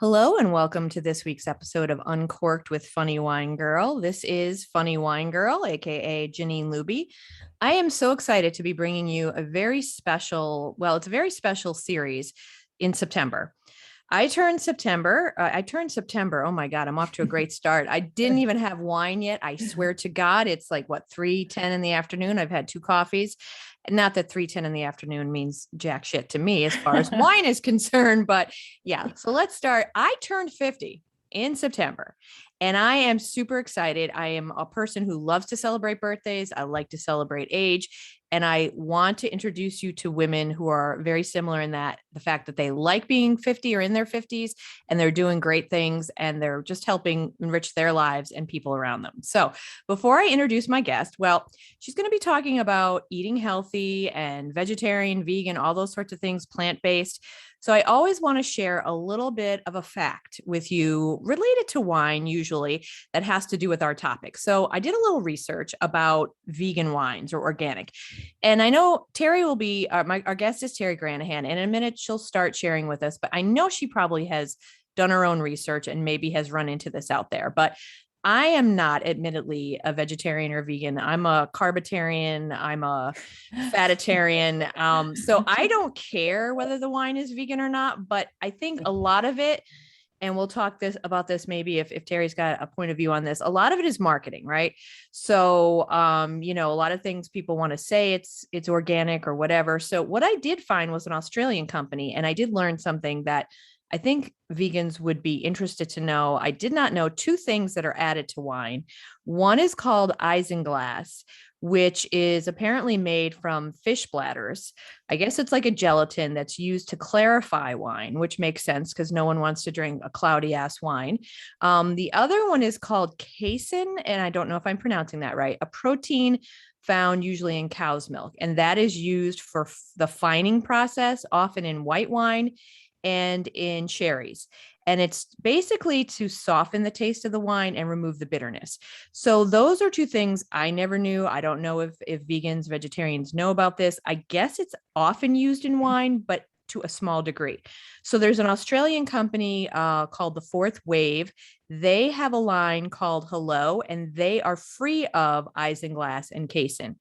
Hello and welcome to this week's episode of Uncorked with Funny Wine Girl. This is Funny Wine Girl, aka Janine Luby. I am so excited to be bringing you a very special series in September. I turned September. Oh my God, I'm off to a great start. I didn't even have wine yet. I swear to God, it's like 3:10 in the afternoon. I've had 2 coffees. Not that 3:10 in the afternoon means jack shit to me as far as wine is concerned, but yeah. So let's start. I turned 50 in September and I am super excited. I am a person who loves to celebrate birthdays. I like to celebrate age. And I want to introduce you to women who are very similar in that the fact that they like being 50 or in their 50s and they're doing great things and they're just helping enrich their lives and people around them. So before I introduce my guest, well, she's going to be talking about eating healthy and vegetarian, vegan, all those sorts of things, plant-based. So I always want to share a little bit of a fact with you related to wine, usually that has to do with our topic. So I did a little research about vegan wines or organic. And I know Teri will be, our guest is Teri Granahan. And in a minute, she'll start sharing with us, but I know she probably has done her own research and maybe has run into this out there. But I am not admittedly a vegetarian or vegan. I'm a carbitarian. I'm a fatitarian. So I don't care whether the wine is vegan or not, but I think a lot of it, and we'll talk about this maybe if Teri's got a point of view on this, a lot of it is marketing, right? So, a lot of things people want to say it's organic or whatever. So what I did find was an Australian company, and I did learn something that I think vegans would be interested to know. I did not know 2 things that are added to wine. One is called isinglass, which is apparently made from fish bladders. I guess it's like a gelatin that's used to clarify wine, which makes sense because no one wants to drink a cloudy ass wine. The other one is called casein, and I don't know if I'm pronouncing that right, a protein found usually in cow's milk. And that is used for the fining process, often in white wine and in sherries. And it's basically to soften the taste of the wine and remove the bitterness. So those are 2 things I never knew. I don't know if vegans, vegetarians know about this. I guess it's often used in wine, but to a small degree. So there's an Australian company called The Fourth Wave. They have a line called Hello, and they are free of isinglass and casein.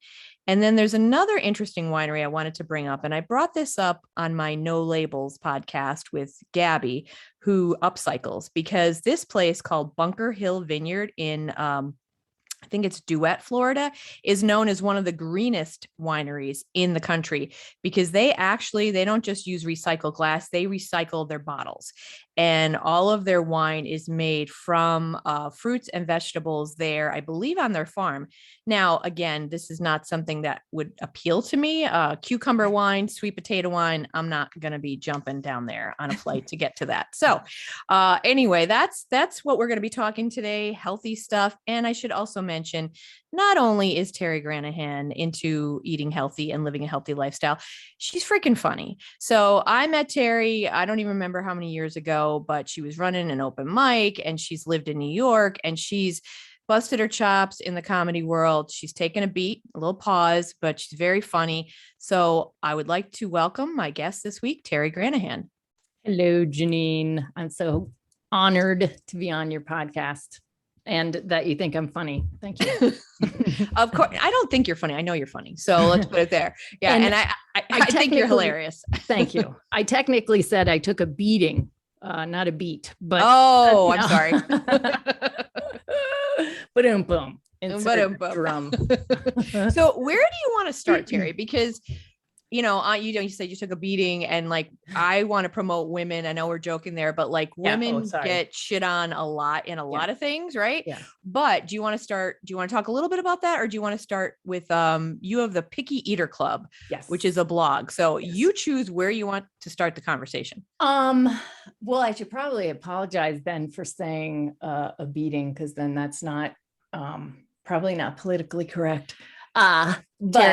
And then there's another interesting winery I wanted to bring up. And I brought this up on my No Labels podcast with Gabby, who upcycles, because this place called Bunker Hill Vineyard in I think it's Duet, Florida, is known as one of the greenest wineries in the country because they don't just use recycled glass, they recycle their bottles. And all of their wine is made from fruits and vegetables there, I believe, on their farm. Now, again, this is not something that would appeal to me. Cucumber wine, sweet potato wine, I'm not going to be jumping down there on a flight to get to that. So anyway, that's what we're going to be talking today, healthy stuff. And I should also mention, not only is Teri Granahan into eating healthy and living a healthy lifestyle, she's freaking funny. So I met Teri, I don't even remember how many years ago, but she was running an open mic and she's lived in New York and she's busted her chops in the comedy world. She's taken a beat, a little pause, but she's very funny. So I would like to welcome my guest this week, Teri Granahan. Hello, Janine. I'm so honored to be on your podcast and that you think I'm funny. Thank you. Of course. I don't think you're funny. I know you're funny. So let's put it there. Yeah. And I think you're hilarious. Thank you. I technically said I took a beating, not a beat, but. Oh, I'm sorry. Boom. Drum. So where do you want to start, Teri? Because you said you took a beating and like, I want to promote women. I know we're joking there, but like women get shit on a lot in a lot of things. Right. Yeah. But do you want to talk a little bit about that? Or do you want to start with, you have the Picky Eater Club, which is a blog. So you choose where you want to start the conversation. Well, I should probably apologize then for saying a beating, because then that's not, probably not politically correct. Teri,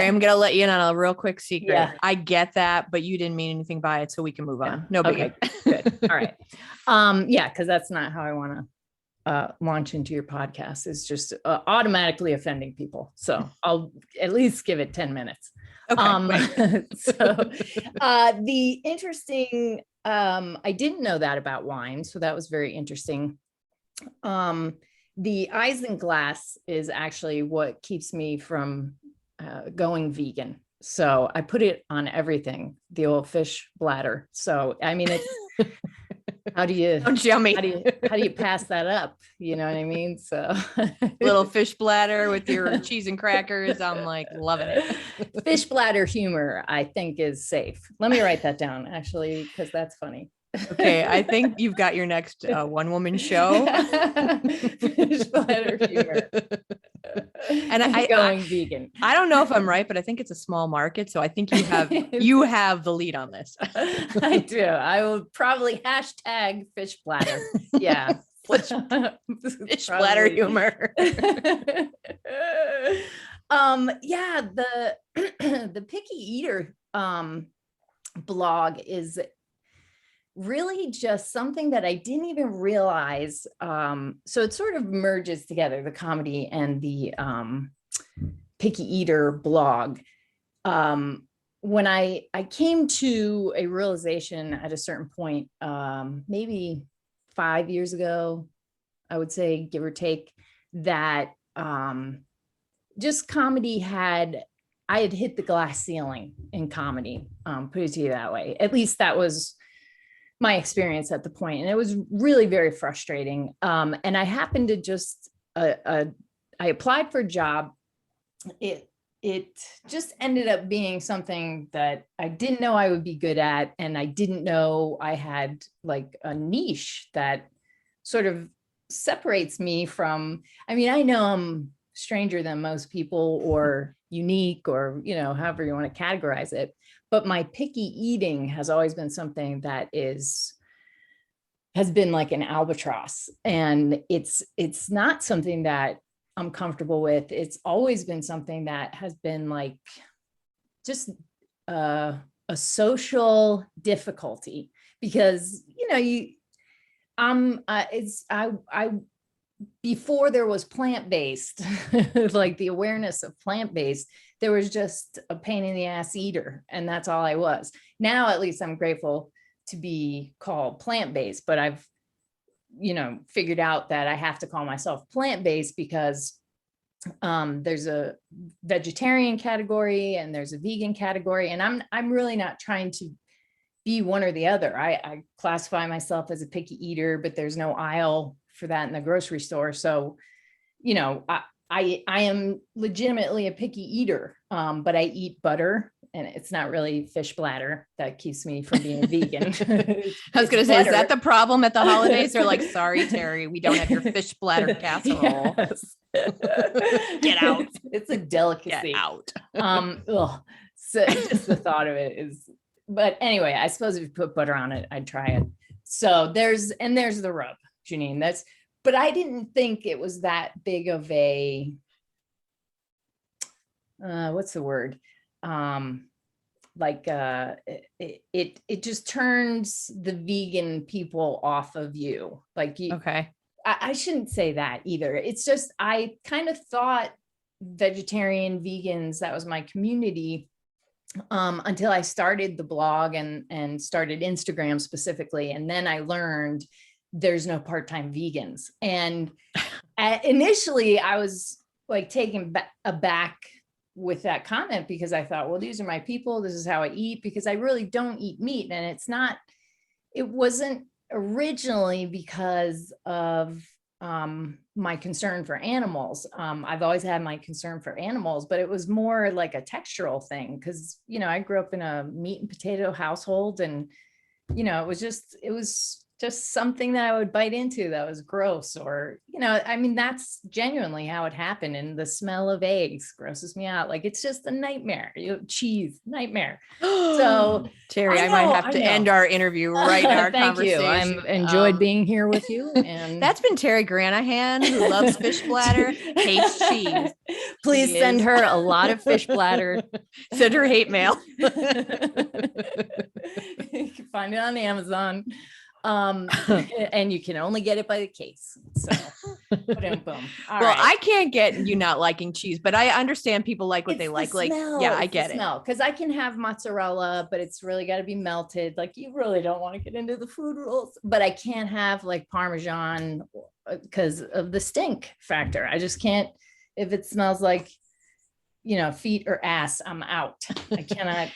I'm going to let you in on a real quick secret. Yeah. I get that, but you didn't mean anything by it, so we can move on. No biggie. Okay, good. All right. Because that's not how I want to launch into your podcast. Is just automatically offending people. So I'll at least give it 10 minutes. Okay. The interesting, I didn't know that about wine, so that was very interesting. The isinglass is actually what keeps me from going vegan. So I put it on everything, the old fish bladder. So, I mean, it's, how do you, yummy. how do you pass that up? You know what I mean? So little fish bladder with your cheese and crackers. I'm like loving it. Fish bladder humor, I think, is safe. Let me write that down, actually, because that's funny. Okay, I think you've got your next one-woman show. Fish bladder humor. And going vegan. I don't know if I'm right, but I think it's a small market, so I think you have the lead on this. I do. I will probably hashtag fish bladder. Yeah. Fish bladder humor. Yeah, the picky eater blog is really just something that I didn't even realize. So it sort of merges together, the comedy and the picky eater blog. When I came to a realization at a certain point, maybe 5 years ago, I would say, give or take, that just comedy I had hit the glass ceiling in comedy, put it to you that way. At least that was my experience at the point. And it was really very frustrating. And I happened to just, I applied for a job. It just ended up being something that I didn't know I would be good at. And I didn't know I had like a niche that sort of separates me from, I mean, I know I'm stranger than most people, or unique, or, you know, however you want to categorize it. But my picky eating has always been something that has been like an albatross. And it's not something that I'm comfortable with. It's always been something that has been like just a social difficulty, because, you know, I before there was plant-based, like the awareness of plant-based, there was just a pain in the ass eater, and that's all I was. Now, at least I'm grateful to be called plant-based, but I've, you know, figured out that I have to call myself plant-based because there's a vegetarian category and there's a vegan category, and I'm really not trying to be one or the other. I classify myself as a picky eater, but there's no aisle for that in the grocery store. So, you know, I am legitimately a picky eater, but I eat butter, and it's not really fish bladder that keeps me from being a vegan. I was going to say, is that the problem at the holidays? They're like, sorry, Teri, we don't have your fish bladder casserole. Yes. Get out. It's a delicacy. Get out. So just the thought of it is, but anyway, I suppose if you put butter on it, I'd try it. So there's the rub, Janine. But I didn't think it was that big of a, what's the word? It just turns the vegan people off of you. Like you, okay. I shouldn't say that either. It's just, I kind of thought vegetarian, vegans, that was my community, until I started the blog and started Instagram specifically. And then I learned there's no part-time vegans. And initially I was like taken aback with that comment, because I thought, well, these are my people. This is how I eat, because I really don't eat meat. And it wasn't originally because of my concern for animals. I've always had my concern for animals, but it was more like a textural thing, because, you know, I grew up in a meat and potato household, and, you know, it was just something that I would bite into that was gross, or, you know, I mean, that's genuinely how it happened. And the smell of eggs grosses me out. Like, it's just a nightmare. Cheese, nightmare. So Teri, I might have to end our interview right now. Thank you. I've enjoyed being here with you. And that's been Teri Granahan, who loves fish bladder, hates cheese. Please send her a lot of fish bladder. Send her hate mail. You can find it on Amazon. And you can only get it by the case. So Boom. All Well, right. I can't get you not liking cheese, but I understand people like what they It's the like. Like, smell. yeah, I It's the get it. smell. Because I can have mozzarella, but it's really got to be melted. Like you really don't want to get into the food rules. But I can't have like Parmesan because of the stink factor. I just can't. If it smells like, feet or ass, I'm out. I cannot.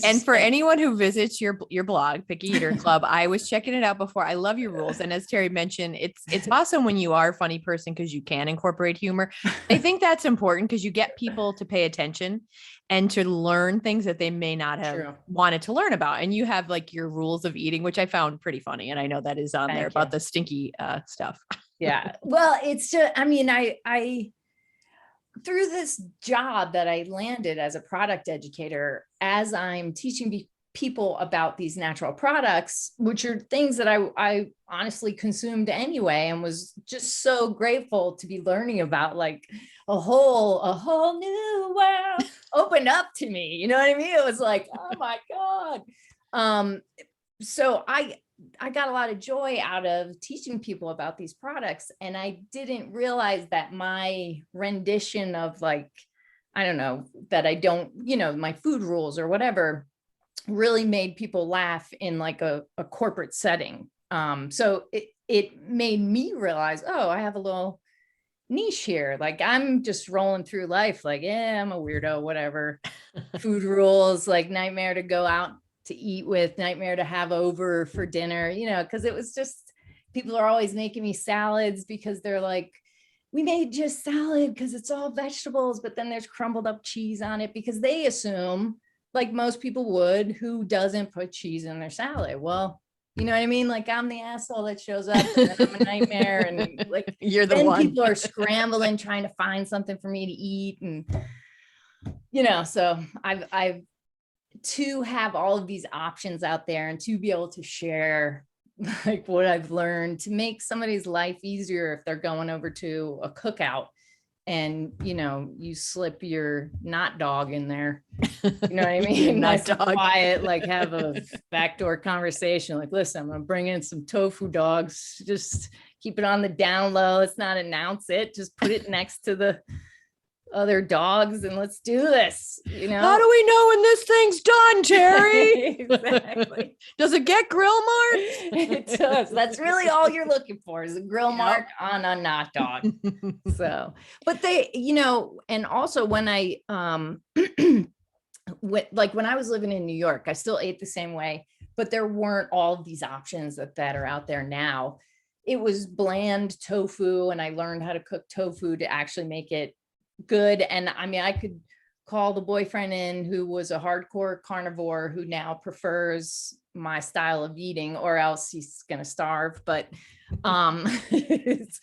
And for anyone who visits your blog, Picky Eater Club, I was checking it out before. I love your rules, and as Teri mentioned, it's awesome when you are a funny person because you can incorporate humor. I think that's important because you get people to pay attention and to learn things that they may not have True. wanted to learn about. And you have like your rules of eating, which I found pretty funny, and I know that is on there about the stinky stuff. Yeah. Well, it's just. I mean, I through this job that I landed as a product educator, as I'm teaching people about these natural products, which are things that I honestly consumed anyway, and was just so grateful to be learning about, like a whole new world opened up to me. You know what I mean? It was like, oh my God. So I got a lot of joy out of teaching people about these products. And I didn't realize that my rendition of, like, I don't know, that I don't, my food rules or whatever, really made people laugh in like a corporate setting. So it made me realize, oh, I have a little niche here. Like I'm just rolling through life like, yeah, I'm a weirdo, whatever. Food rules, like nightmare to go out to eat with, nightmare to have over for dinner, because it was just, people are always making me salads because they're like, we made just salad because it's all vegetables, but then there's crumbled up cheese on it, because they assume, like most people would, who doesn't put cheese in their salad. Well, you know what I mean? Like I'm the asshole that shows up and I'm a nightmare. And like, You're the then one. people are scrambling, trying to find something for me to eat. And, so I've to have all of these options out there and to be able to share like what I've learned to make somebody's life easier if they're going over to a cookout and, you slip your not dog in there. You know what I mean? Not Nice and dog. quiet, like have a backdoor conversation. Like, listen, I'm gonna bring in some tofu dogs. Just keep it on the down low. Let's not announce it. Just put it next to the other dogs and let's do this. How do we know when this thing's done, Teri? Exactly. Does it get grill marks? It does. That's really all you're looking for, is a grill mark on a not dog. So, but they, and also when I when I was living in New York, I still ate the same way, but there weren't all of these options that are out there now. It was bland tofu, and I learned how to cook tofu to actually make it good. And I mean, I could call the boyfriend in who was a hardcore carnivore who now prefers my style of eating, or else he's going to starve. But it's,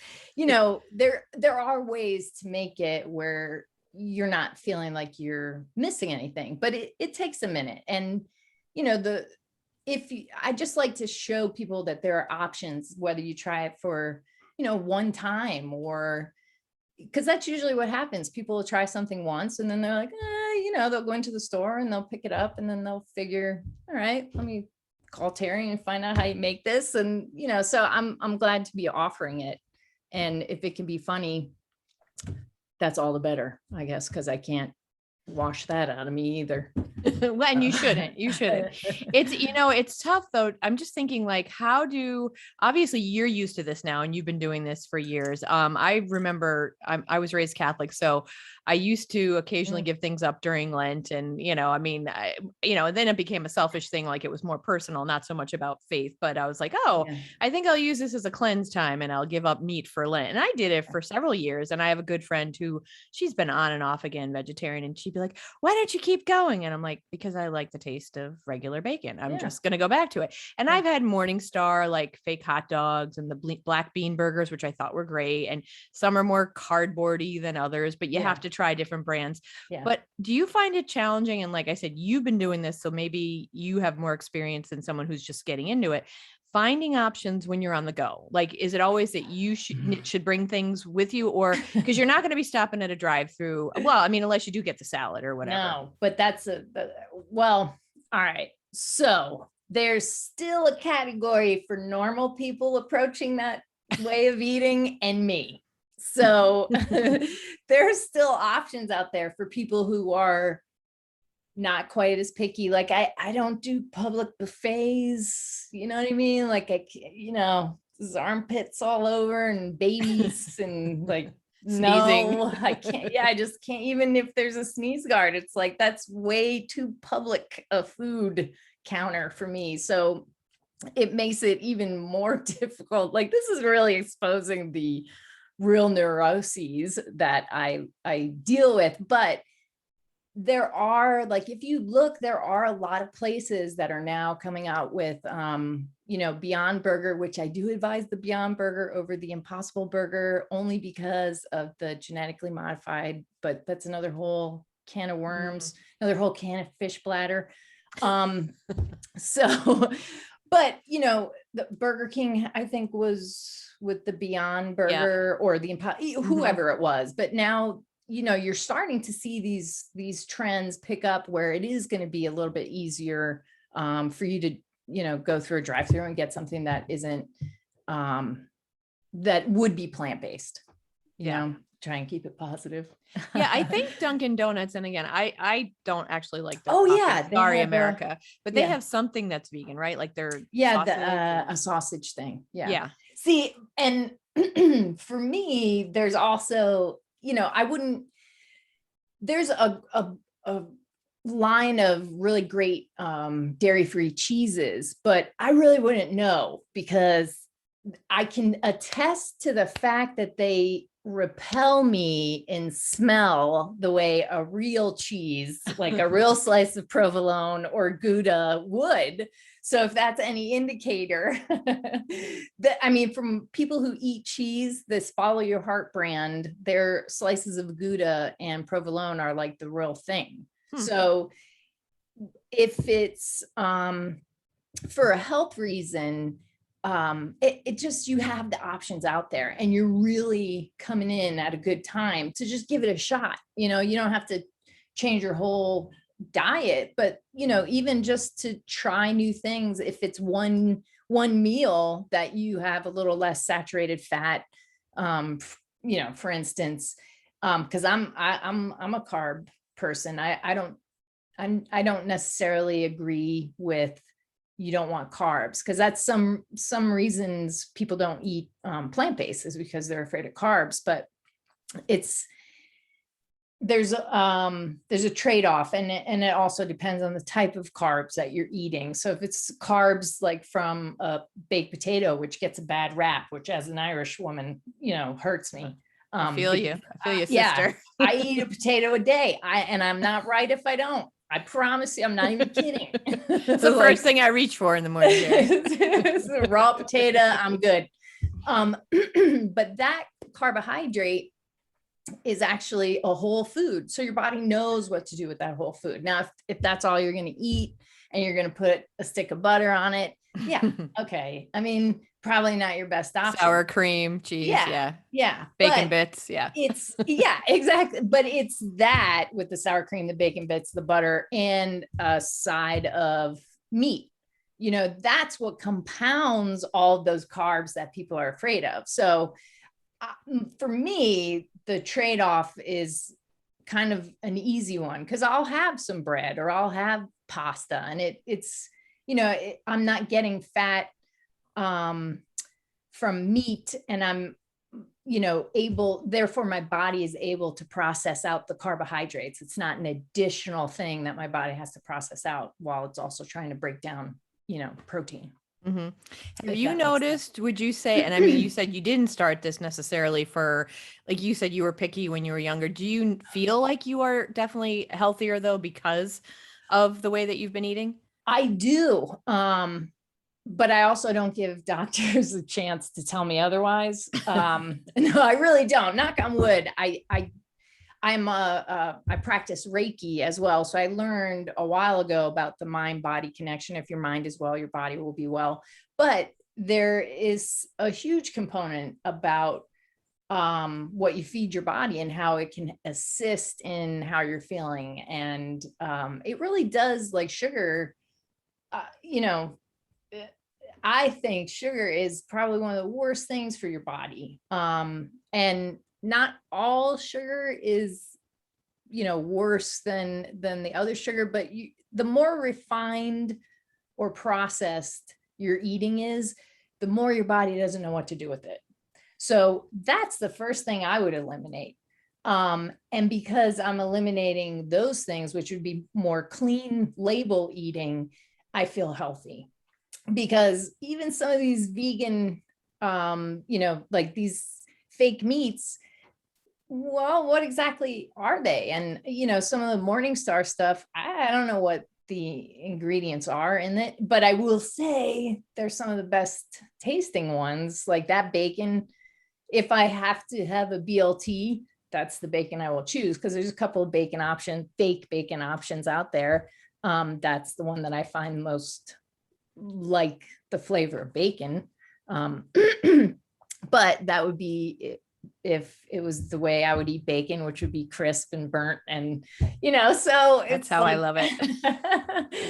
there are ways to make it where you're not feeling like you're missing anything, but it takes a minute. And I just like to show people that there are options, whether you try it for one time, or because that's usually what happens. People will try something once and then they're like, they'll go into the store and they'll pick it up and then they'll figure, all right, let me call Teri and find out how you make this. And, so I'm glad to be offering it. And if it can be funny, that's all the better, I guess, because I can't wash that out of me either. Well, and you shouldn't. It's, it's tough though. I'm just thinking, like, obviously you're used to this now and you've been doing this for years. I remember I was raised Catholic, so I used to occasionally give things up during Lent, and and then it became a selfish thing. Like it was more personal, not so much about faith, but I was like, I think I'll use this as a cleanse time and I'll give up meat for Lent. And I did it for several years. And I have a good friend who, she's been on and off again vegetarian, and she'd be like, why don't you keep going? And I'm like, because I like the taste of regular bacon. I'm just going to go back to it. And I've had Morningstar, like fake hot dogs, and the black bean burgers, which I thought were great. And some are more cardboardy than others, but you have to try different brands. But do you find it challenging? And like I said, you've been doing this, so maybe you have more experience than someone who's just getting into it. Finding options when you're on the go. Like, is it always that you should bring things with you, or because you're not going to be stopping at a drive-through? Well, I mean, unless you do get the salad or whatever. No, but that's all right. So there's still a category for normal people approaching that way of eating and me. So there's still options out there for people who are not quite as picky. Like I don't do public buffets, you know what I mean? Like there's armpits all over and babies and like, Sneezing. no, I can't. Yeah, I just can't. Even if there's a sneeze guard, it's like, that's way too public a food counter for me. So it makes it even more difficult. Like, this is really exposing the real neuroses that I deal with. But there are, like, if you look, there are a lot of places that are now coming out with Beyond Burger, which I do advise the Beyond Burger over the Impossible Burger, only because of the genetically modified, but that's another whole can of worms, another whole can of fish bladder. So but the Burger King, I think, was with the Beyond Burger or the whoever it was. But now, you're starting to see these trends pick up where it is going to be a little bit easier for you to, go through a drive-through and get something that isn't, that would be plant-based, try and keep it positive. Yeah, I think Dunkin' Donuts, and again, I don't actually like their Oh coffee. yeah, Sorry, America, but they yeah. have something that's vegan, right? Like their a sausage thing. Yeah. See, and for me, there's also, there's a line of really great dairy-free cheeses, but I really wouldn't know, because I can attest to the fact that they repel me in smell the way a real cheese, like a real slice of provolone or Gouda would. So if that's any indicator, that, I mean, from people who eat cheese, this Follow Your Heart brand, their slices of Gouda and provolone are like the real thing. So if it's for a health reason, it just, you have the options out there, and you're really coming in at a good time to just give it a shot. You don't have to change your whole diet, but even just to try new things. If it's one meal that you have a little less saturated fat, for instance, because I'm a carb person. I don't necessarily agree with, you don't want carbs, because that's some reasons people don't eat plant-based is because they're afraid of carbs. But there's a trade-off, and it also depends on the type of carbs that you're eating. So if it's carbs like from a baked potato, which gets a bad rap, which as an Irish woman, hurts me. I feel you, sister. Yeah, I eat a potato a day. And I'm not right if I don't. I promise you, I'm not even kidding. It's the first thing I reach for in the morning. It's a raw potato, I'm good. But that carbohydrate is actually a whole food. So your body knows what to do with that whole food. Now, if that's all you're going to eat and you're going to put a stick of butter on it, yeah, okay. I mean, probably not your best option. Sour cream, cheese, yeah. Bacon bits, It's exactly. But it's that with the sour cream, the bacon bits, the butter, and a side of meat. That's what compounds all of those carbs that people are afraid of. So for me, the trade-off is kind of an easy one, because I'll have some bread or I'll have pasta, and it's I'm not getting fat from meat, and I'm therefore my body is able to process out the carbohydrates. It's not an additional thing that my body has to process out while it's also trying to break down protein. Mm-hmm. Have you noticed, would you say, and I mean, you said you didn't start this necessarily for, like you said, you were picky when you were younger. Do you feel like you are definitely healthier though, because of the way that you've been eating? I do. But I also don't give doctors a chance to tell me otherwise. No, I really don't. Knock on wood. I practice Reiki as well. So I learned a while ago about the mind-body connection. If your mind is well, your body will be well. But there is a huge component about what you feed your body and how it can assist in how you're feeling. And it really does, like sugar, I think sugar is probably one of the worst things for your body. And not all sugar is, worse than the other sugar, but the more refined or processed your eating is, the more your body doesn't know what to do with it. So that's the first thing I would eliminate. And because I'm eliminating those things, which would be more clean label eating, I feel healthy. Because even some of these vegan, like these fake meats, well, what exactly are they? And, some of the Morningstar stuff, I don't know what the ingredients are in it, but I will say they're some of the best tasting ones, like that bacon. If I have to have a BLT, that's the bacon I will choose, because there's a couple of fake bacon options out there. That's the one that I find most like the flavor of bacon. But that would be if it was the way I would eat bacon, which would be crisp and burnt, and so That's how I love it.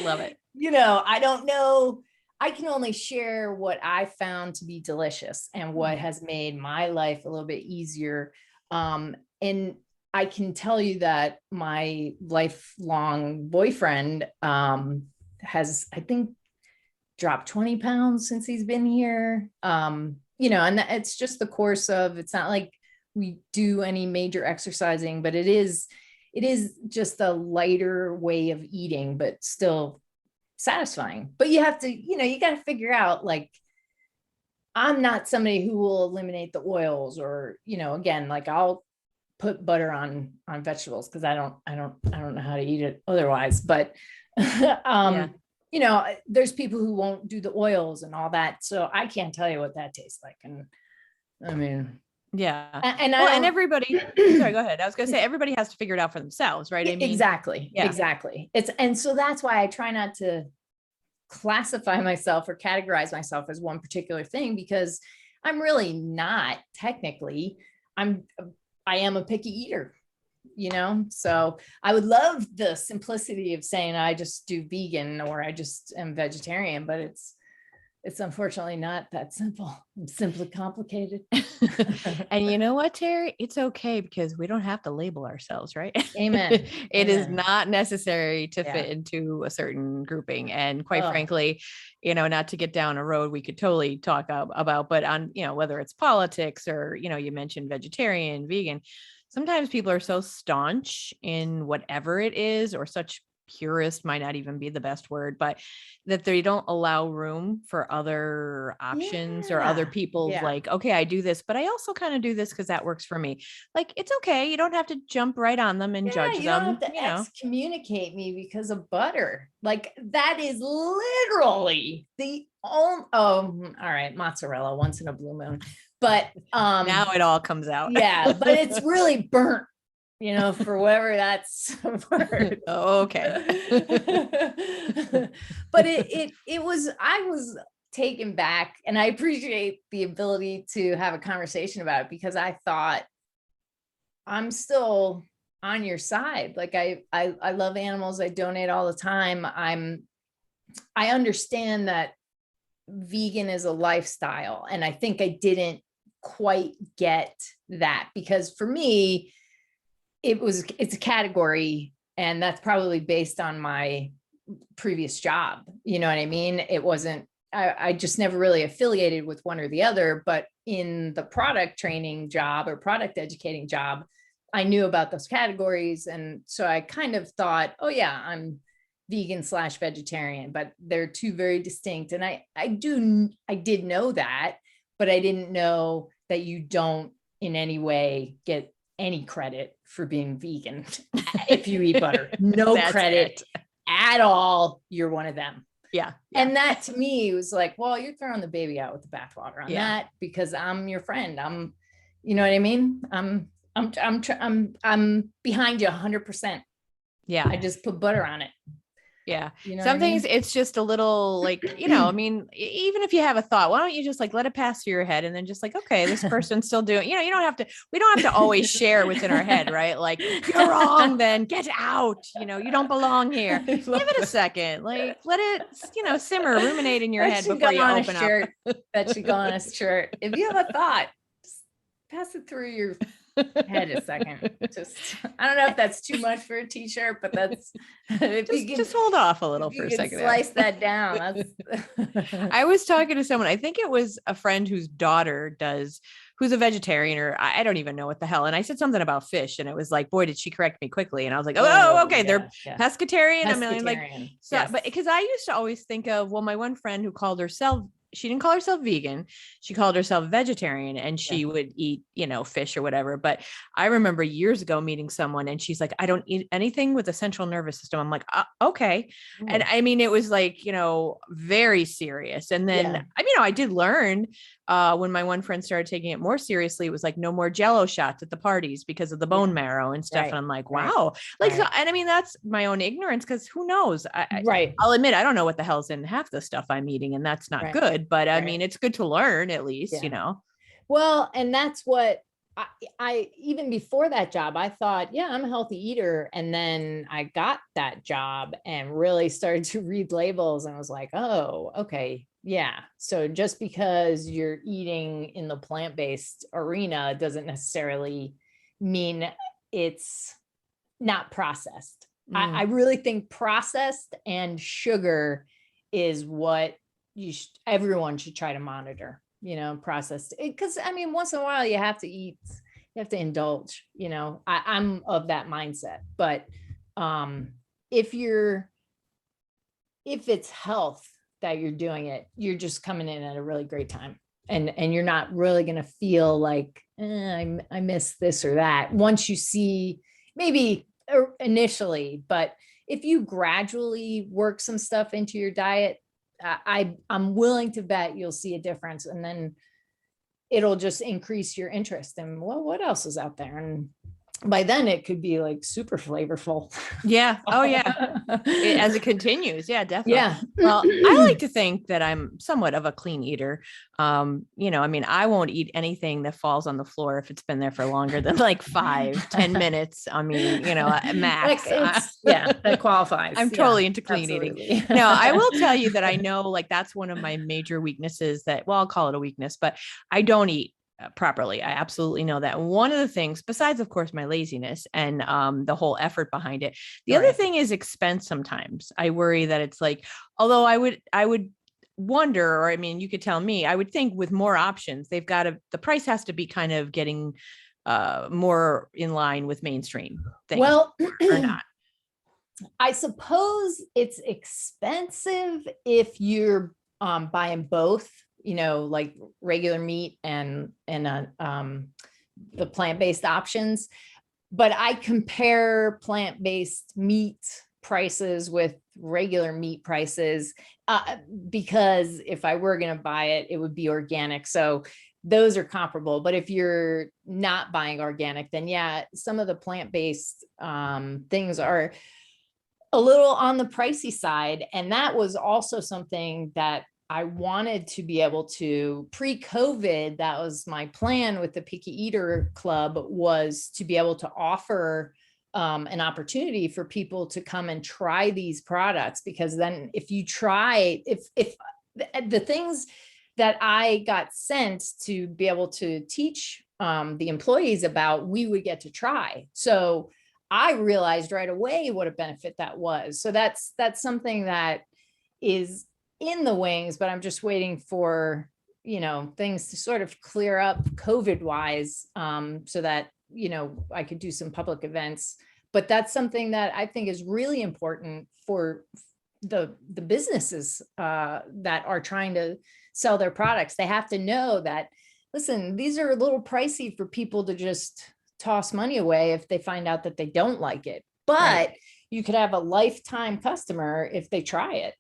Love it. I don't know. I can only share what I found to be delicious and what has made my life a little bit easier. And I can tell you that my lifelong boyfriend has, I think, dropped 20 pounds since he's been here. And it's just the course of, it's not like we do any major exercising, but it is just a lighter way of eating, but still satisfying. But you have to, you got to figure out, like, I'm not somebody who will eliminate the oils, or, again, like I'll put butter on vegetables because I don't know how to eat it otherwise. But there's people who won't do the oils and all that. So I can't tell you what that tastes like. And I mean, yeah. And everybody, sorry, go ahead. I was going to say, everybody has to figure it out for themselves, right? I mean, exactly. And so that's why I try not to classify myself or categorize myself as one particular thing, because I'm really not technically. I am a picky eater. So I would love the simplicity of saying I just do vegan or I just am vegetarian, but it's unfortunately not that simple. I'm simply complicated. And you know what, Teri? It's okay, because we don't have to label ourselves, right? Amen. It is not necessary to fit into a certain grouping. And quite frankly, not to get down a road we could totally talk about, but on, whether it's politics or, you mentioned vegetarian, vegan, sometimes people are so staunch in whatever it is, or such purist might not even be the best word, but that they don't allow room for other options or other people's like, okay, I do this, but I also kind of do this because that works for me. Like, it's okay. You don't have to jump right on them and judge them. You don't have to excommunicate me because of butter. Like, that is literally the only, all right, mozzarella once in a blue moon. But now it all comes out. But it's really burnt, for whatever that's word. Oh, okay. But I was taken back, and I appreciate the ability to have a conversation about it, because I thought, I'm still on your side. Like, I love animals. I donate all the time. I understand that vegan is a lifestyle. And I think I didn't quite get that, because for me, it's a category, and that's probably based on my previous job. You know what I mean? It wasn't, I just never really affiliated with one or the other, but in the product training job or product educating job, I knew about those categories. And so I kind of thought, oh yeah, I'm vegan/vegetarian, but they're two very distinct. And I did know that, but I didn't know that you don't in any way get any credit for being vegan if you eat butter. No credit at all. You're one of them. Yeah. And that to me was like, well, you're throwing the baby out with the bathwater on that, because I'm your friend. You know what I mean? I'm behind you 100%. Yeah. I just put butter on it. Yeah. You know what I Some things mean? it's just a little like, I mean, even if you have a thought, why don't you just like let it pass through your head and then just like, okay, this person's still doing, you don't have to, we don't have to always share what's in our head, right? Like, you're wrong, then get out, you don't belong here. I Give love it a that. second, like let it, simmer, ruminate in your That head should go before you on a open up. shirt. That should go on a shirt. If you have a thought, just pass it through your head a second. Just, I don't know if that's too much for a t-shirt, but that's, if you can, just hold off a little if for you a can second. slice that down, that's. I was talking to someone, I think it was a friend whose daughter who's a vegetarian, or I don't even know what the hell. And I said something about fish, and it was like, boy, did she correct me quickly. And I was like, oh, okay. They're Yeah. pescatarian. I mean, like, Pescatarian. so, Yes. but because I used to always think of, well, my one friend who called herself, she didn't call herself vegan. She called herself vegetarian, and she would eat, fish or whatever. But I remember years ago meeting someone, and she's like, I don't eat anything with the central nervous system. I'm like, okay. And I mean, it was like, very serious. And then, I did learn when my one friend started taking it more seriously, it was like no more Jello shots at the parties because of the bone marrow and stuff. And I'm like, wow. Like, so, and I mean, that's my own ignorance, because who knows? I'll admit, I don't know what the hell's in half the stuff I'm eating, and that's not good. But I mean, it's good to learn at least, Well, and that's what I even before that job, I thought, yeah, I'm a healthy eater. And then I got that job and really started to read labels, and I was like, oh, okay. Yeah. So just because you're eating in the plant-based arena doesn't necessarily mean it's not processed. I really think processed and sugar is what everyone should try to monitor, processed. Because I mean, once in a while you have to eat, you have to indulge, I'm of that mindset. But if it's health that you're doing it, you're just coming in at a really great time. And you're not really going to feel like, I miss this or that once you see, maybe initially, but if you gradually work some stuff into your diet, I'm willing to bet you'll see a difference, and then it'll just increase your interest in, well, what else is out there? And by then it could be like super flavorful. Yeah. Oh yeah. As it continues. Yeah, definitely. Yeah. Well, I like to think that I'm somewhat of a clean eater. I mean, I won't eat anything that falls on the floor if it's been there for longer than like 5-10 minutes. I mean, max. That qualifies. I'm totally into clean eating. No, I will tell you that I know, like, that's one of my major weaknesses I'll call it a weakness, but I don't eat properly. I absolutely know that. One of the things, besides of course my laziness and the whole effort behind it, the other thing is expense. Sometimes I worry that it's like, although I would wonder, or I mean, you could tell me, I would think with more options, the price has to be kind of getting more in line with mainstream things. Well, or not. I suppose it's expensive if you're buying both, like regular meat and the plant-based options. But I compare plant-based meat prices with regular meat prices because if I were going to buy it, it would be organic. So those are comparable. But if you're not buying organic, then yeah, some of the plant-based things are a little on the pricey side. And that was also something that I wanted to be able to, pre-COVID, that was my plan with the Picky Eater Club, was to be able to offer an opportunity for people to come and try these products. Because then if you try, if the things that I got sent to be able to teach the employees about, we would get to try. So I realized right away what a benefit that was. So that's something that is in the wings, but I'm just waiting for, things to sort of clear up COVID wise, so that, I could do some public events. But that's something that I think is really important for the businesses that are trying to sell their products. They have to know that, listen, these are a little pricey for people to just toss money away if they find out that they don't like it, but you could have a lifetime customer if they try it,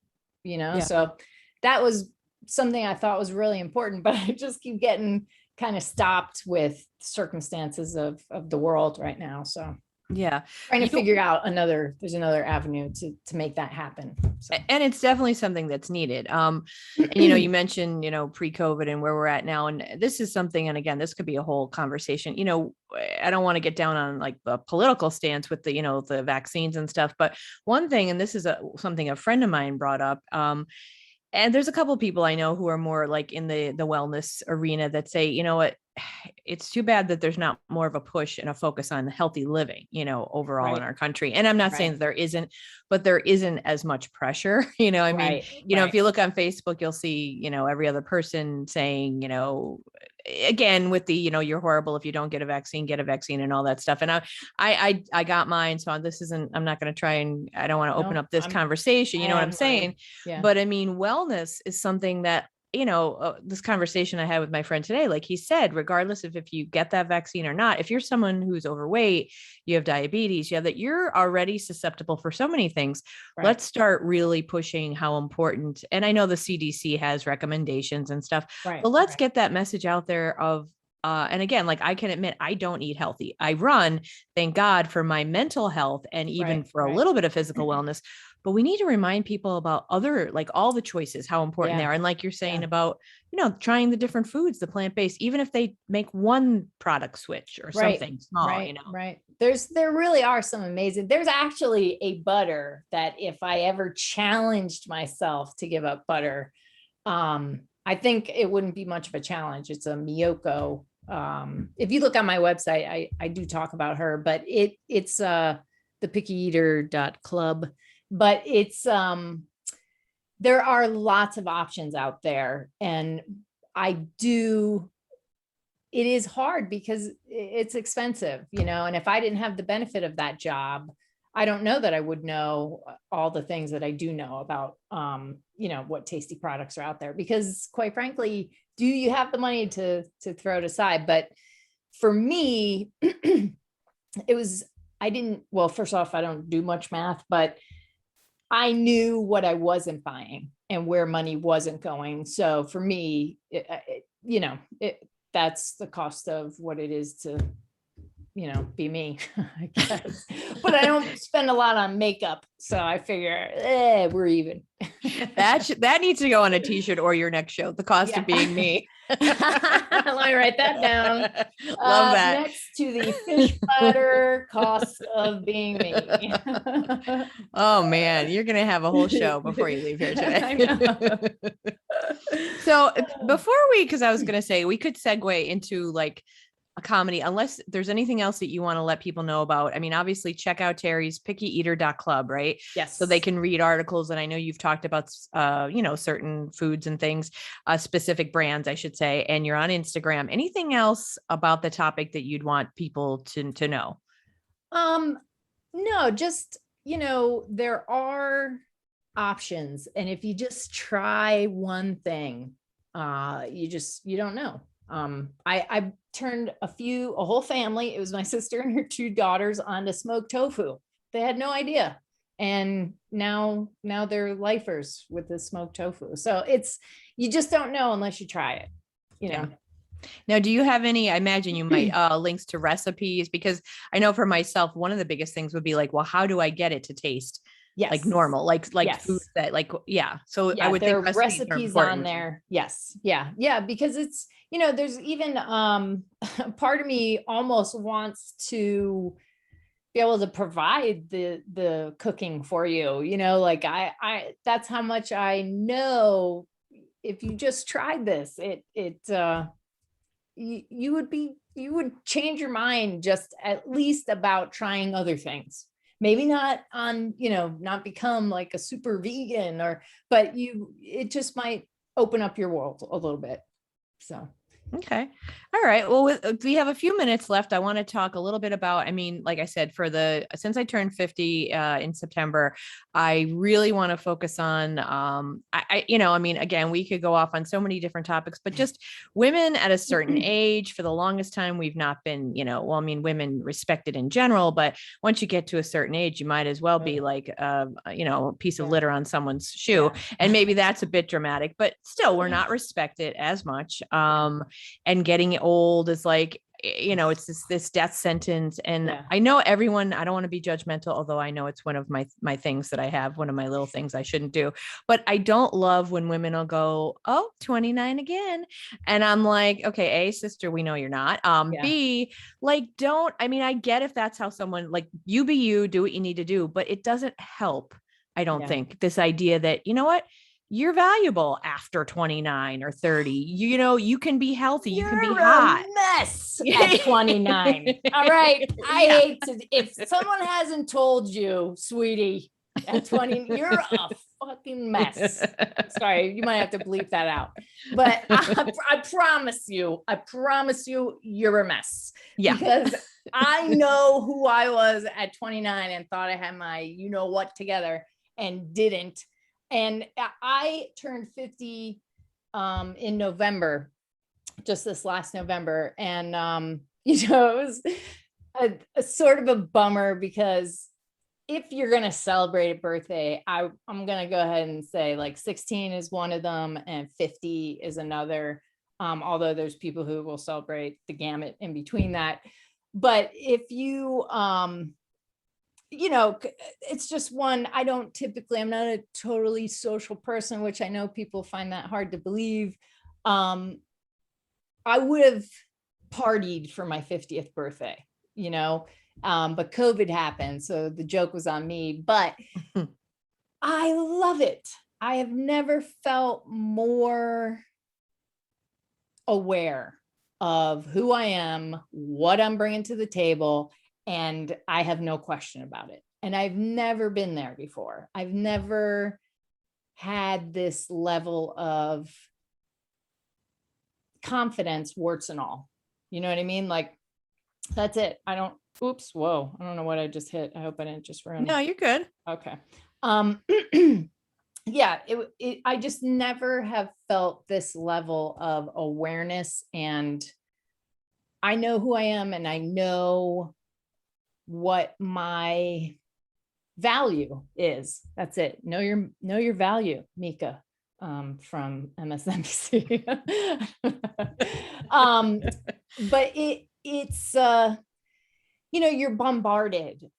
So that was something I thought was really important, but I just keep getting kind of stopped with circumstances of the world right now. So Yeah. Trying to figure out there's another avenue to make that happen. So. And it's definitely something that's needed. And, you mentioned, pre-COVID and where we're at now. And this is something, and again, this could be a whole conversation. I don't want to get down on like the political stance with the, the vaccines and stuff, but one thing, and this is something a friend of mine brought up, and there's a couple of people I know who are more like in the wellness arena that say, you know what, it's too bad that there's not more of a push and a focus on healthy living, overall in our country. And I'm not saying that there isn't, but there isn't as much pressure, I mean, if you look on Facebook, you'll see, every other person saying, again, with the, you're horrible if you don't get a vaccine and all that stuff. And I got mine. So I'm not going to try and I don't want to open up this conversation. You know what I'm saying? Yeah. But I mean, wellness is something that, this conversation I had with my friend today, like he said, regardless of if you get that vaccine or not, if you're someone who's overweight, you have diabetes, you're already susceptible for so many things. Right. Let's start really pushing how important, and I know the CDC has recommendations and stuff, but let's get that message out there of, and again, like I can admit, I don't eat healthy. I run, thank God for my mental health and even for a little bit of physical wellness. But we need to remind people about like all the choices, how important they are. And like you're saying about, trying the different foods, the plant-based, even if they make one product switch or something small, Right. There really are some amazing, there's actually a butter that if I ever challenged myself to give up butter, I think it wouldn't be much of a challenge. It's a Miyoko. If you look on my website, I do talk about her, but it's the pickyeater.club. But it's there are lots of options out there, and it is hard because it's expensive, and if I didn't have the benefit of that job, I don't know that I would know all the things that I do know about what tasty products are out there, because quite frankly, do you have the money to throw it aside? But for me, first off, I don't do much math, but I knew what I wasn't buying and where money wasn't going. So for me, that's the cost of what it is to, be me, I guess. But I don't spend a lot on makeup. So I figure, we're even. That needs to go on a t-shirt or your next show, the cost of being me. Let me write that down. Love that. Next to the fish butter cost of being me. Oh man, you're gonna have a whole show before you leave here today. So because I was gonna say we could segue into like a comedy, unless there's anything else that you want to let people know about. I mean, obviously check out Teri's pickyeater.club, right? Yes. So they can read articles. And I know you've talked about, certain foods and things, specific brands, I should say, and you're on Instagram. Anything else about the topic that you'd want people to know? No, just, there are options. And if you just try one thing, you don't know. I turned a whole family, it was my sister and her 2 daughters, onto smoked tofu. They had no idea. And now they're lifers with the smoked tofu. So you just don't know unless you try it, Yeah. Now, do you have any, I imagine you might, links to recipes? Because I know for myself, one of the biggest things would be like, well, how do I get it to taste like normal, like foods that So I would think recipes on there. Yes. Yeah. Because it's, there's even, part of me almost wants to be able to provide the cooking for you, like that's how much I know. If you just tried this, you would change your mind just at least about trying other things. Maybe not on, not become like a super vegan but it just might open up your world a little bit. So. Okay. All right. Well, we have a few minutes left. I want to talk a little bit about, I mean, like I said, since I turned 50 in September, I really want to focus on, again, we could go off on so many different topics, but just women at a certain age. For the longest time, we've not been, women respected in general, but once you get to a certain age, you might as well be like, a piece of litter on someone's shoe. And maybe that's a bit dramatic, but still, we're not respected as much. And getting old is like, it's this death sentence. And Yeah. I know everyone, I don't want to be judgmental, although I know it's one of my things that I have, one of my little things I shouldn't do, but I don't love when women will go, oh, 29 again. And I'm like, okay, A, sister, we know you're not. Yeah. B, like, I get if that's how someone, like, you be you, do what you need to do, but it doesn't help. I don't think this idea that, you know what, you're valuable after 29 or 30. You can be healthy. You can be hot. A mess at 29. All right. I hate to, if someone hasn't told you, sweetie, at 20, you're a fucking mess. Sorry, you might have to bleep that out. But I promise you, you're a mess. Yeah. Because I know who I was at 29 and thought I had my, what together and didn't. And I turned 50 in November, just this last November. And, it was a sort of a bummer because if you're going to celebrate a birthday, I'm going to go ahead and say like 16 is one of them and 50 is another. Although there's people who will celebrate the gamut in between that. But if you, it's just one, I'm not a totally social person, which I know people find that hard to believe. I would have partied for my 50th birthday, but COVID happened. So the joke was on me, but I love it. I have never felt more aware of who I am, what I'm bringing to the table, and I have no question about it. And I've never been there before. I've never had this level of confidence, warts and all. You know what I mean? Like, that's it. I don't know what I just hit. I hope I didn't just ruin it. No, you're good. Okay. Yeah, I just never have felt this level of awareness, and I know who I am and I know what my value is. That's it. Know your value, Mika, from MSNBC. But it's you're bombarded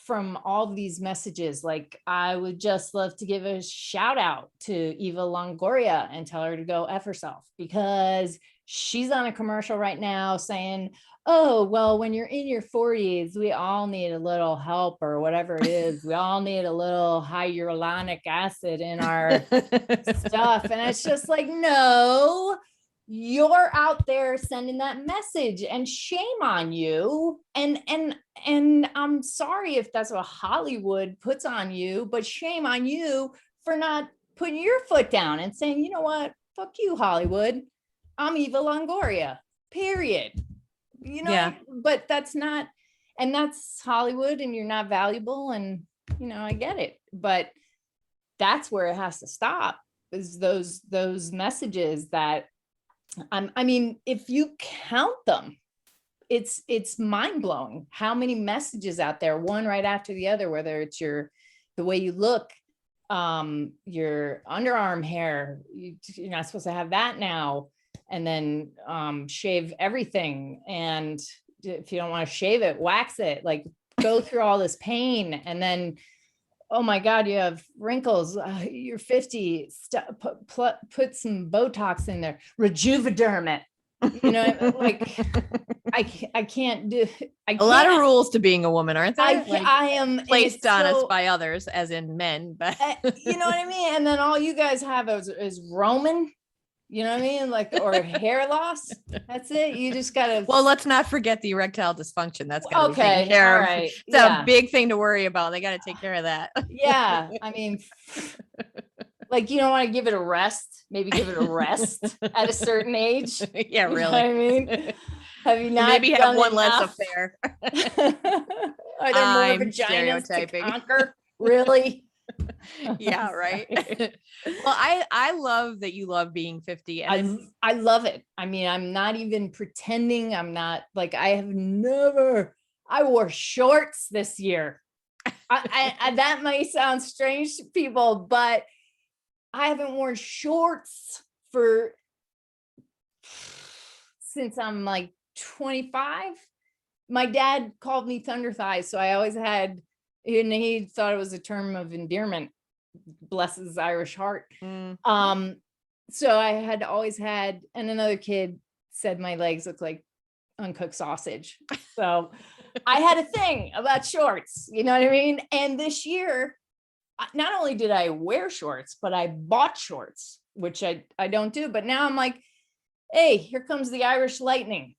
from all these messages. Like, I would just love to give a shout out to Eva Longoria and tell her to go F herself, because she's on a commercial right now saying, oh, well, when you're in your 40s, we all need a little help or whatever it is. We all need a little hyaluronic acid in our stuff. And it's just like, no, you're out there sending that message, and shame on you. And I'm sorry if that's what Hollywood puts on you, but shame on you for not putting your foot down and saying, you know what, fuck you, Hollywood. I'm Eva Longoria, period. Yeah. But that's not, and that's Hollywood, and you're not valuable. And, I get it, but that's where it has to stop, is those messages that, I mean, if you count them, it's mind blowing how many messages out there, one right after the other, whether it's the way you look, your underarm hair, you're not supposed to have that now. And then shave everything. And if you don't want to shave it, wax it, like go through all this pain. And then, oh my God, you have wrinkles. You're 50, put some Botox in there, Rejuviderm it. Like I can't do. A lot of rules to being a woman, aren't there? I am placed on us by others, as in men, but you know what I mean? And then all you guys have is Roman. You know what I mean? Like, or hair loss. That's it. You just gotta. Well, let's not forget the erectile dysfunction. That's gotta be taken all care of. Right. It's a big thing to worry about. They got to take care of that. Yeah. I mean, like, you don't want to give it a rest. Maybe give it a rest at a certain age. Yeah, really. You know what I mean? Have you not maybe have one enough? less affair? Are there more vaginas to conquer? Really? Yeah, right. Well, I love that you love being 50. And I love it. I mean, I'm not even pretending. I'm not like, I wore shorts this year. I that might sound strange to people, but I haven't worn shorts since I'm like 25, my dad called me Thunder Thighs. So I always had, and he thought it was a term of endearment, bless his Irish heart. So I had always had, and another kid said my legs look like uncooked sausage. So I had a thing about shorts, you know what I mean? And this year, not only did I wear shorts, but I bought shorts, which I don't do. But now I'm like, hey, here comes the Irish lightning.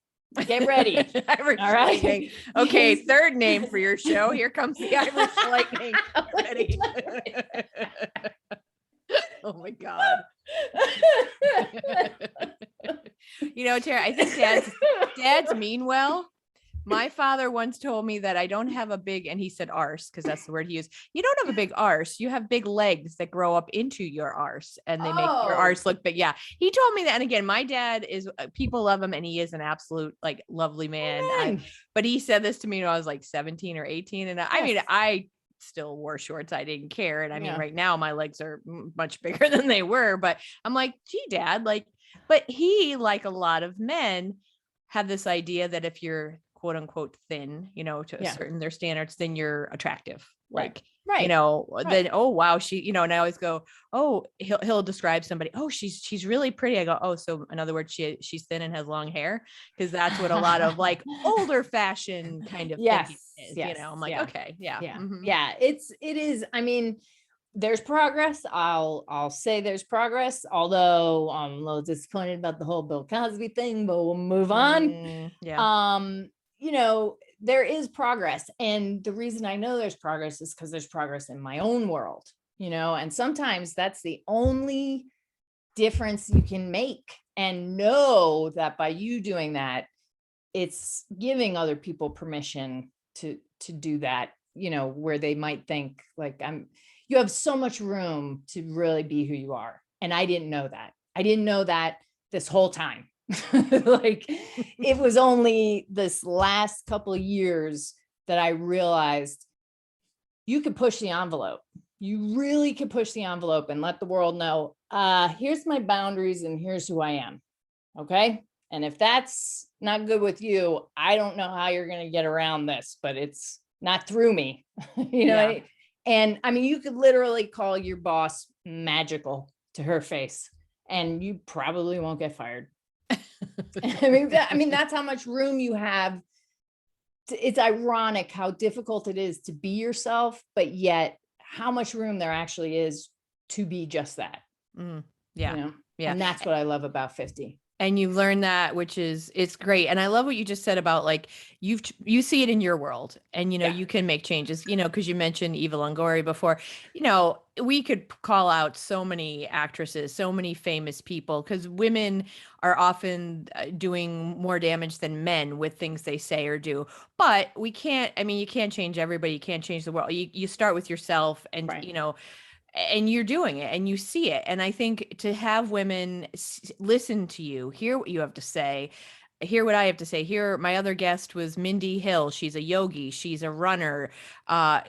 Get ready. Irish All right. lightning. Okay, third name for your show. Here comes the Irish lightning. Ready. Oh my God. You know, Tara, I think dad's mean well. My father once told me that I don't have a big, and he said arse, because that's the word he used. You don't have a big arse. You have big legs that grow up into your arse and they make your arse look big. Yeah. He told me that. And again, my dad is, people love him and he is an absolute like lovely man. But he said this to me when I was like 17 or 18. And I mean, I still wore shorts. I didn't care. And I mean, right now my legs are much bigger than they were, but I'm like, gee, dad, like, but he, like a lot of men, have this idea that if you're quote unquote thin, you know, to a certain their standards, then you're attractive. Like, you know, then, oh, wow. She, you know, and I always go, oh, he'll describe somebody. Oh, she's really pretty. I go, oh, so in other words, she's thin and has long hair. Cause that's what a lot of like older fashion kind of thinking is, you know, I'm like, okay. Yeah. Yeah. It is. I mean, there's progress. I'll say there's progress, although I'm a little disappointed about the whole Bill Cosby thing, but we'll move on. You know, there is progress. And the reason I know there's progress is because there's progress in my own world, you know, and sometimes that's the only difference you can make, and know that by you doing that, it's giving other people permission to do that, you know, where they might think like, you have so much room to really be who you are. And I didn't know that. I didn't know that this whole time. Like it was only this last couple of years that I realized you could push the envelope. You really could push the envelope and let the world know, here's my boundaries and here's who I am. Okay. And if that's not good with you, I don't know how you're going to get around this, but it's not through me, you know? And I mean, you could literally call your boss magical to her face and you probably won't get fired. I mean, that's how much room you have. It's ironic how difficult it is to be yourself, but yet how much room there actually is to be just that. Yeah. You know? Yeah. And that's what I love about 50. And you've learned that, which is, it's great. And I love what you just said about like, you see it in your world and, you know, you can make changes, you know, cause you mentioned Eva Longoria before, you know, we could call out so many actresses, so many famous people, cause women are often doing more damage than men with things they say or do, but we can't, I mean, you can't change everybody. You can't change the world. You start with yourself and, you know, and you're doing it and you see it. And I think to have women listen to you, hear what you have to say, hear what I have to say. Here, my other guest was Mindy Hill. She's a yogi. She's a runner,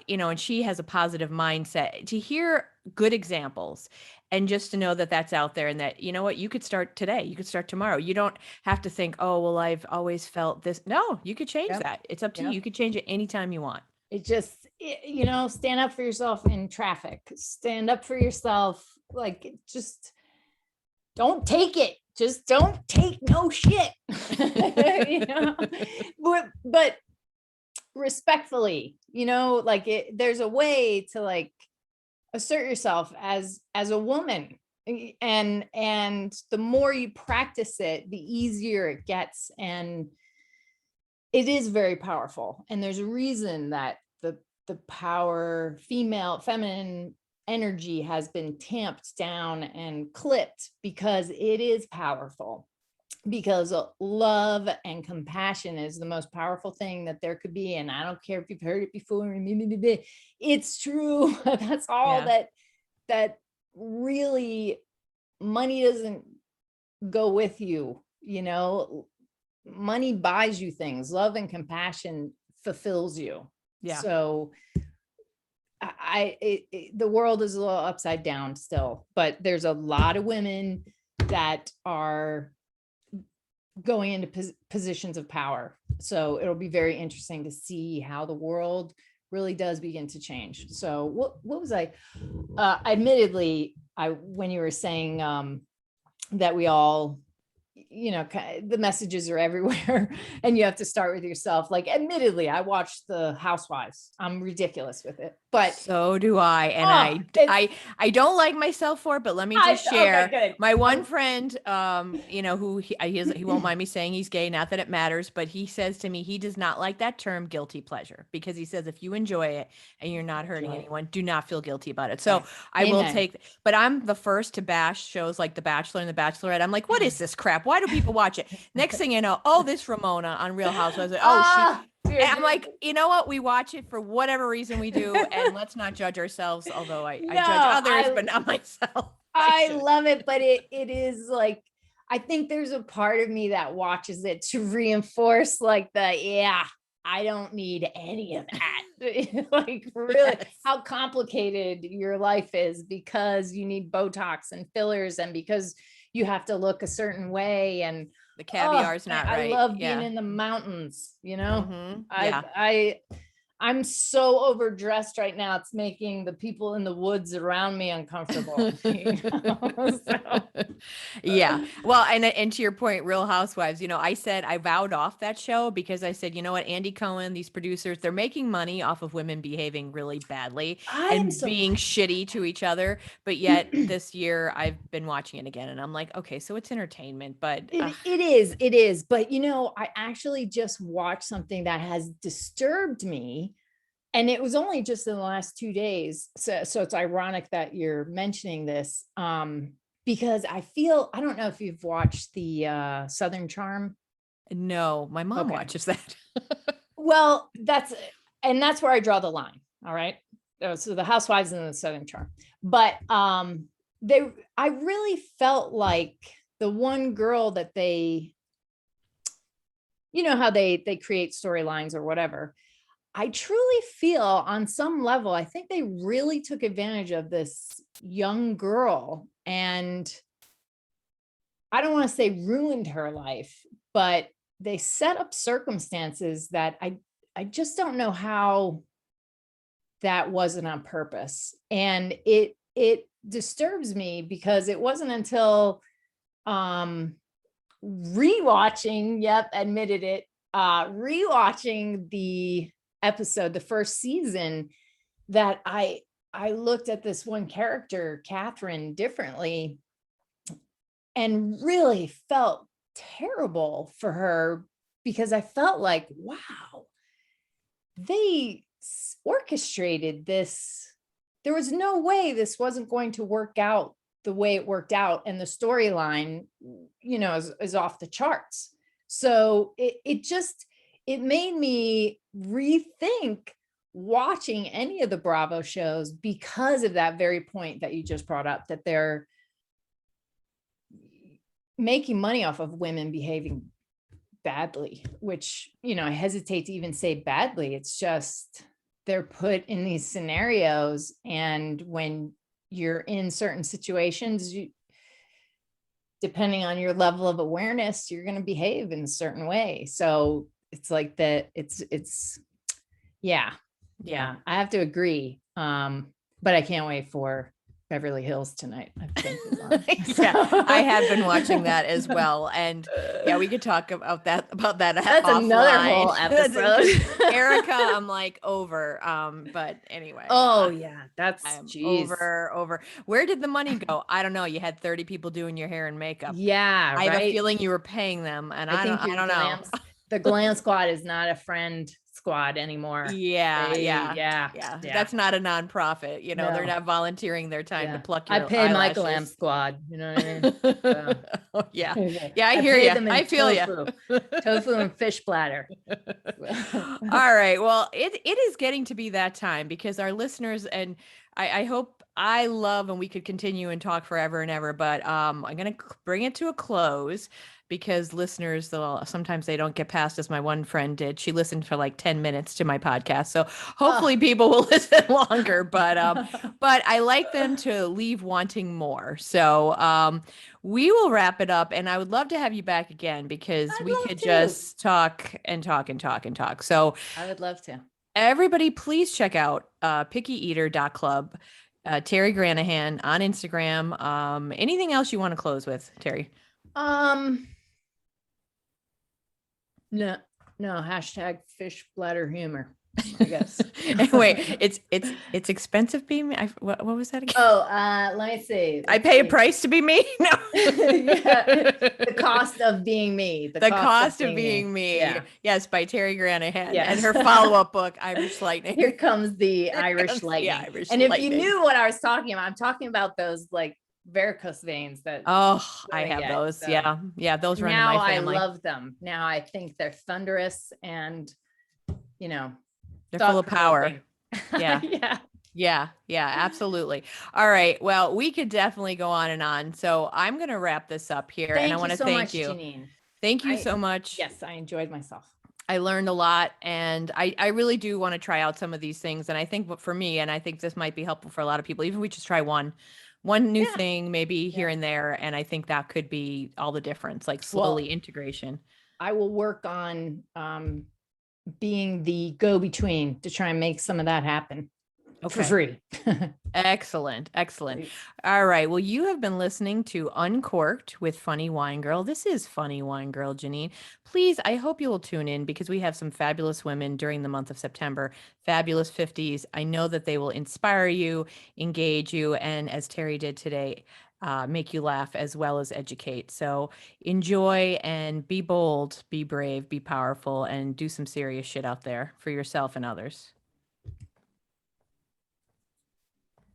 you know, and she has a positive mindset. To hear good examples and just to know that that's out there and that, you know what, you could start today. You could start tomorrow. You don't have to think, oh, well, I've always felt this. No, you could change that. It's up to you. You could change it anytime you want. It just, you know, stand up for yourself in traffic, stand up for yourself. Like, just don't take it. Just don't take no shit. You know? But respectfully, you know, like there's a way to like assert yourself as a woman. And the more you practice it, the easier it gets. And it is very powerful. And there's a reason that the power, feminine energy has been tamped down and clipped, because it is powerful, because love and compassion is the most powerful thing that there could be. And I don't care if you've heard it before, it's true. That's all that really, money doesn't go with you, you know. Money buys you things. Love and compassion fulfills you. So the world is a little upside down still, but there's a lot of women that are going into positions of power. So it'll be very interesting to see how the world really does begin to change. So what was I, admittedly, when you were saying, that we all, the messages are everywhere and you have to start with yourself. Like, admittedly, I watched the Housewives. I'm ridiculous with it, but so do I. And I don't like myself for it, but let me just share. Okay, my one friend, who he won't mind me saying he's gay, not that it matters, but he says to me, he does not like that term guilty pleasure, because he says, if you enjoy it and you're not hurting anyone, do not feel guilty about it. So I will take, but I'm the first to bash shows like The Bachelor and The Bachelorette. I'm like, what is this crap? Why do people watch it? Next thing you know, this Ramona on Real Housewives. And I'm like, you know what? We watch it for whatever reason we do, and let's not judge ourselves. Although I judge others, but not myself. I love it, but it is like, I think there's a part of me that watches it to reinforce like I don't need any of that. Like, really, how complicated your life is because you need Botox and fillers and because you have to look a certain way, and the caviar's not right. I love being in the mountains, Mm-hmm. I'm so overdressed right now. It's making the people in the woods around me uncomfortable. Yeah. Well, and to your point, Real Housewives, I said I vowed off that show because I said, you know what, Andy Cohen, these producers, they're making money off of women behaving really badly and being shitty to each other. But yet this year I've been watching it again and I'm like, okay, so it's entertainment, but it is. But I actually just watched something that has disturbed me. And it was only just in the last 2 days. So it's ironic that you're mentioning this, because I don't know if you've watched the Southern Charm. No, my mom watches that. Well, that's where I draw the line. All right. So the Housewives and the Southern Charm. But I really felt like the one girl that they, how they create storylines or whatever. I truly feel on some level, I think they really took advantage of this young girl, and I don't want to say ruined her life, but they set up circumstances that I just don't know how that wasn't on purpose. And it disturbs me because it wasn't until rewatching, admitted it, rewatching the episode, the first season, that I looked at this one character, Catherine, differently and really felt terrible for her, because I felt like, wow, they orchestrated this. There was no way this wasn't going to work out the way it worked out. And the storyline, is off the charts. So it made me rethink watching any of the Bravo shows because of that very point that you just brought up, that they're making money off of women behaving badly, which, I hesitate to even say badly. It's just, they're put in these scenarios. And when you're in certain situations, depending on your level of awareness, you're going to behave in a certain way. So it's like that. Yeah, I have to agree. But I can't wait for Beverly Hills tonight. I have been watching that as well. And we could talk about that. That's offline. Another whole episode. Erica, I'm like over. But anyway. That's over. Where did the money go? I don't know. You had 30 people doing your hair and makeup. Yeah. I have a feeling you were paying them, and I don't know. The Glam Squad is not a friend squad anymore. Yeah. That's not a nonprofit. No. They're not volunteering their time to pluck your I pay eyelashes. my Glam Squad. You know what I mean? Yeah, I hear you. I feel you. Tofu and fish bladder. All right. Well, it is getting to be that time, because our listeners, and I hope I love, and we could continue and talk forever and ever, but I'm going to bring it to a close because listeners, sometimes they don't get past, as my one friend did. She listened for like 10 minutes to my podcast. So hopefully Oh. people will listen longer, but I like them to leave wanting more. So we will wrap it up, and I would love to have you back again because I'd we love could to. just talk and talk and talk and talk. So I would love to. everybody, please check out pickyeater.club, Teri Granahan on Instagram. Anything else you want to close with, Teri? No, hashtag fish bladder humor, I guess. Anyway, it's expensive being me. What was that again? Oh, let me see. I pay a price to be me. No. Yeah, the cost of being me. The cost of being me. Yeah. Yes, by Teri Granahan. Yes. And her follow-up book, Irish Lightning. Here comes the Irish comes the lightning. Irish and if lightning. you knew what I was talking about, I'm talking about those like varicose veins that I have those. So. Yeah, those run in my family. I love them. Now I think they're thunderous and they're full of power. Yeah. Yeah, absolutely. All right. Well, we could definitely go on and on. So I'm going to wrap this up here. And I want to thank you. Janine. Thank you so much. Yes, I enjoyed myself. I learned a lot, and I really do want to try out some of these things. And I think for me, and I think this might be helpful for a lot of people, even if we just try one new thing, maybe here and there. And I think that could be all the difference, like slowly integration. I will work on being the go-between to try and make some of that happen. For free. Excellent. All right. Well, you have been listening to Uncorked with Funny Wine Girl. This is Funny Wine Girl, Janine. Please, I hope you will tune in because we have some fabulous women during the month of September, fabulous 50s. I know that they will inspire you, engage you, and as Teri did today, make you laugh as well as educate. So enjoy and be bold, be brave, be powerful, and do some serious shit out there for yourself and others.